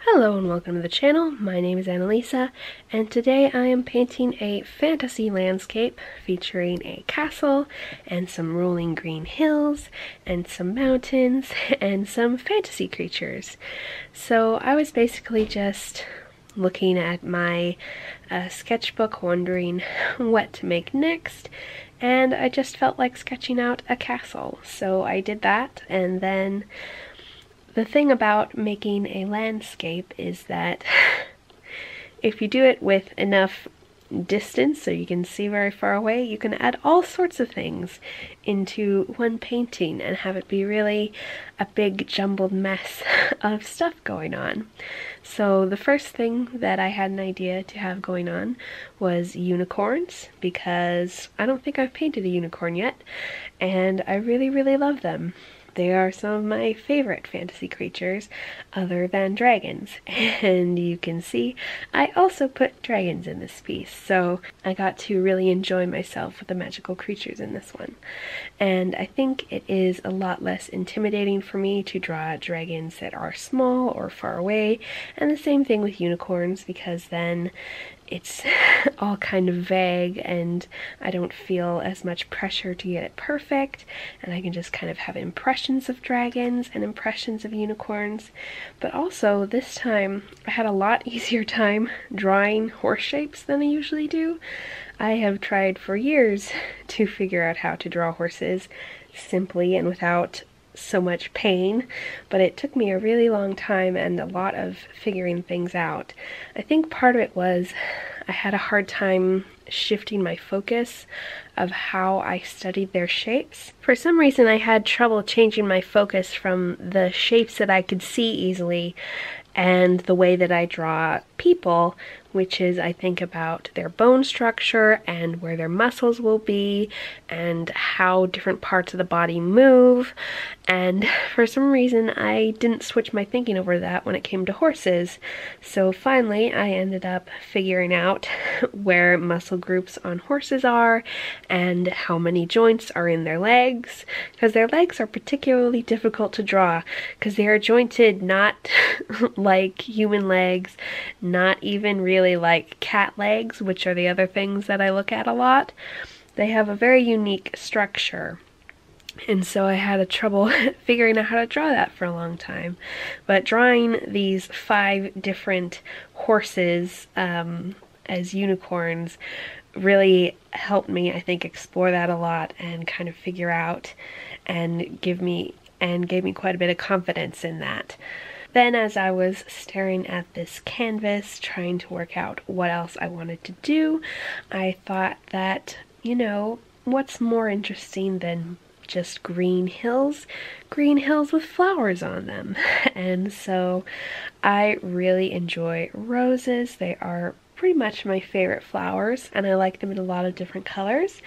Hello and welcome to the channel. My name is Annalisa, and today I am painting a fantasy landscape featuring a castle and some rolling green hills and some mountains and some fantasy creatures. So I was basically just looking at my sketchbook wondering what to make next, and I just felt like sketching out a castle. So I did that, and then the thing about making a landscape is that if you do it with enough distance so you can see very far away, you can add all sorts of things into one painting and have it be really a big jumbled mess of stuff going on. So the first thing that I had an idea to have going on was unicorns, because I don't think I've painted a unicorn yet, and I really love them. They are some of my favorite fantasy creatures other than dragons, and you can see I also put dragons in this piece, so I got to really enjoy myself with the magical creatures in this one. And I think it is a lot less intimidating for me to draw dragons that are small or far away, and the same thing with unicorns, because then it's all kind of vague and I don't feel as much pressure to get it perfect, and I can just kind of have impressions of dragons and impressions of unicorns. But also this time I had a lot easier time drawing horse shapes than I usually do. I have tried for years to figure out how to draw horses simply and without so much pain, but it took me a really long time and a lot of figuring things out. I think part of it was I had a hard time shifting my focus of how I studied their shapes. For some reason I had trouble changing my focus from the shapes that I could see easily and the way that I draw people, which is I think about their bone structure and where their muscles will be and how different parts of the body move, and for some reason I didn't switch my thinking over that when it came to horses. So finally I ended up figuring out where muscle groups on horses are and how many joints are in their legs, because their legs are particularly difficult to draw because they are jointed not like human legs, not even really like cat legs, which are the other things that I look at a lot. They have a very unique structure, and so I had a trouble figuring out how to draw that for a long time. But drawing these 5 different horses as unicorns really helped me, I think, explore that a lot and kind of figure out and gave me quite a bit of confidence in that. Then as I was staring at this canvas, trying to work out what else I wanted to do, I thought that, you know, what's more interesting than just green hills? Green hills with flowers on them. And so I really enjoy roses. They are pretty much my favorite flowers, and I like them in a lot of different colors,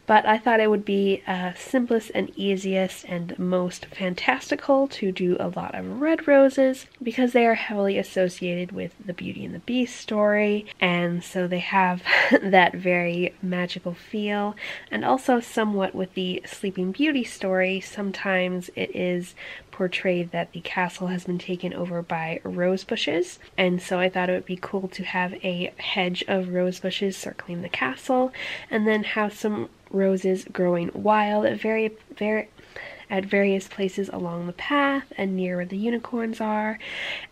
but I thought it would be simplest and easiest and most fantastical to do a lot of red roses, because they are heavily associated with the Beauty and the Beast story, and so they have that very magical feel. And also somewhat with the Sleeping Beauty story, sometimes it is portrayed that the castle has been taken over by rose bushes, and so I thought it would be cool to have a hedge of rose bushes circling the castle, and then have some roses growing wild at various places along the path and near where the unicorns are.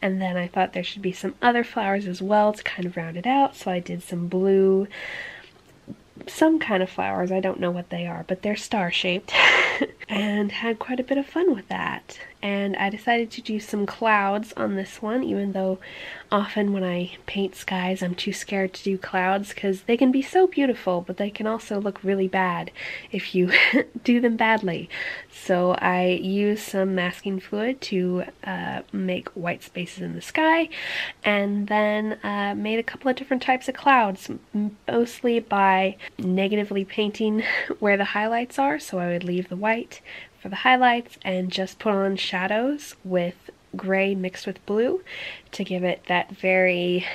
And then I thought there should be some other flowers as well to kind of round it out, so I did some blue, some kind of flowers, I don't know what they are, but they're star-shaped, and had quite a bit of fun with that. And I decided to do some clouds on this one, even though often when I paint skies I'm too scared to do clouds because they can be so beautiful, but they can also look really bad if you do them badly. So I used some masking fluid to make white spaces in the sky, and then made a couple of different types of clouds, mostly by negatively painting where the highlights are. So I would leave the white for the highlights and just put on shadows with gray mixed with blue to give it that very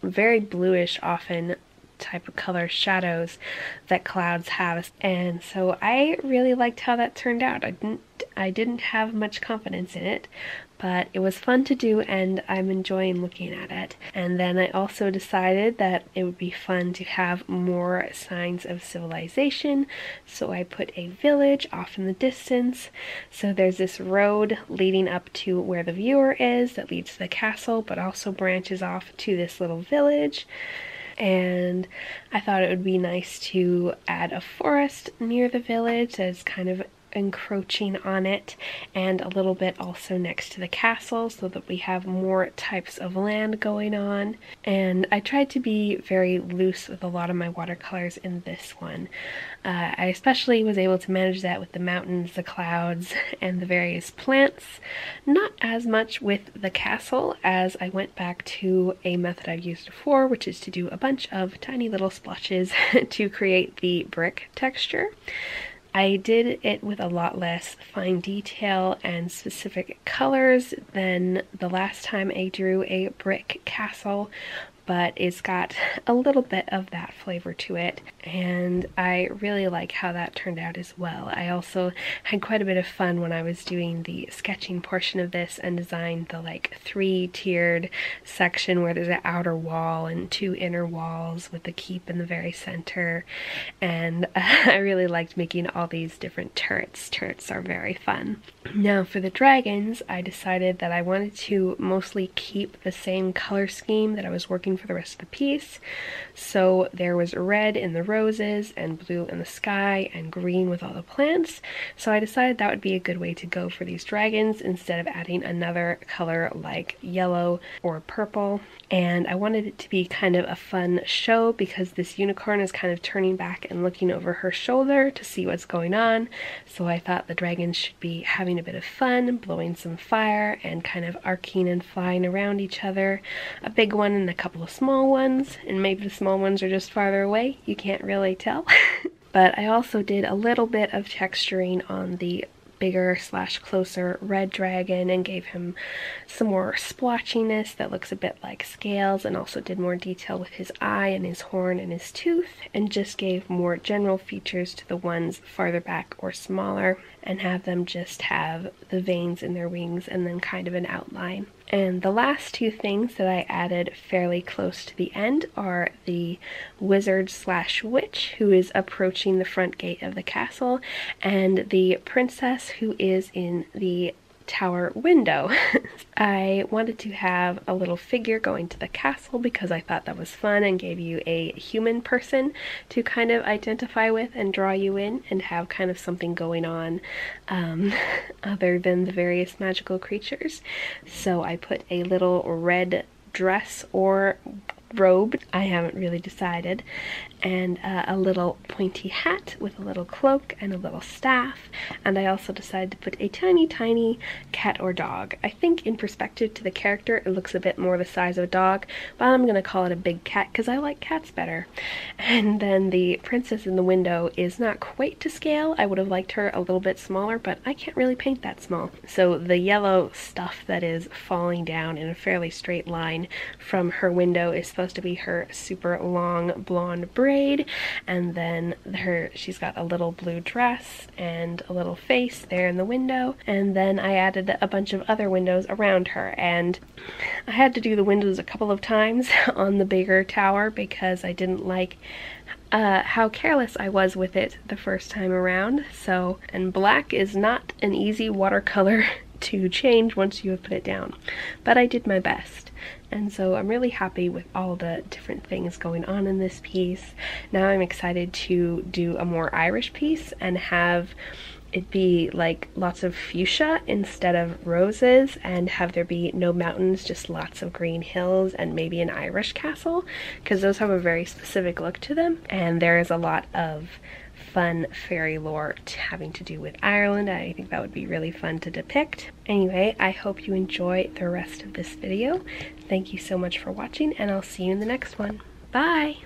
bluish often type of color shadows that clouds have. And so I really liked how that turned out. I didn't have much confidence in it, but it was fun to do and I'm enjoying looking at it. And then I also decided that it would be fun to have more signs of civilization, so I put a village off in the distance. So there's this road leading up to where the viewer is that leads to the castle, but also branches off to this little village. And I thought it would be nice to add a forest near the village that's kind of encroaching on it, and a little bit also next to the castle so that we have more types of land going on. And I tried to be very loose with a lot of my watercolors in this one. I especially was able to manage that with the mountains, the clouds, and the various plants. Not as much with the castle, as I went back to a method I've used before, which is to do a bunch of tiny little splotches to create the brick texture. I did it with a lot less fine detail and specific colors than the last time I drew a brick castle, but it's got a little bit of that flavor to it, and I really like how that turned out as well. I also had quite a bit of fun when I was doing the sketching portion of this and designed the like 3-tiered section where there's an outer wall and 2 inner walls with the keep in the very center, and I really liked making all these different turrets. Turrets are very fun. Now for the dragons, I decided that I wanted to mostly keep the same color scheme that I was working for the rest of the piece. So there was red in the roses and blue in the sky and green with all the plants. So I decided that would be a good way to go for these dragons instead of adding another color like yellow or purple. And I wanted it to be kind of a fun show because this unicorn is kind of turning back and looking over her shoulder to see what's going on. So I thought the dragons should be having a bit of fun, blowing some fire and kind of arcing and flying around each other. A big one and a couple of small ones, and maybe the small ones are just farther away. You can't really tell. But I also did a little bit of texturing on the bigger / closer red dragon and gave him some more splotchiness that looks a bit like scales, and also did more detail with his eye and his horn and his tooth, and just gave more general features to the ones farther back or smaller, and have them just have the veins in their wings and then kind of an outline. And the last 2 things that I added fairly close to the end are the wizard / witch who is approaching the front gate of the castle, and the princess who is in the tower window. I wanted to have a little figure going to the castle because I thought that was fun and gave you a human person to kind of identify with and draw you in and have kind of something going on other than the various magical creatures. So I put a little red dress or robe, I haven't really decided, and a little pointy hat with a little cloak and a little staff, and I also decided to put a tiny cat or dog. I think in perspective to the character it looks a bit more the size of a dog, but I'm gonna call it a big cat because I like cats better. And then the princess in the window is not quite to scale. I would have liked her a little bit smaller, but I can't really paint that small. So the yellow stuff that is falling down in a fairly straight line from her window is supposed to be her super long blonde braid, and then she's got a little blue dress and a little face there in the window, and then I added a bunch of other windows around her, and I had to do the windows a couple of times on the bigger tower because I didn't like how careless I was with it the first time around. So, and black is not an easy watercolor to change once you have put it down, but I did my best. And so I'm really happy with all the different things going on in this piece. Now I'm excited to do a more Irish piece and have it be like lots of fuchsia instead of roses, and have there be no mountains, just lots of green hills and maybe an Irish castle, because those have a very specific look to them, and there is a lot of fun fairy lore having to do with Ireland. I think that would be really fun to depict. Anyway, I hope you enjoy the rest of this video. Thank you so much for watching, and I'll see you in the next one. Bye!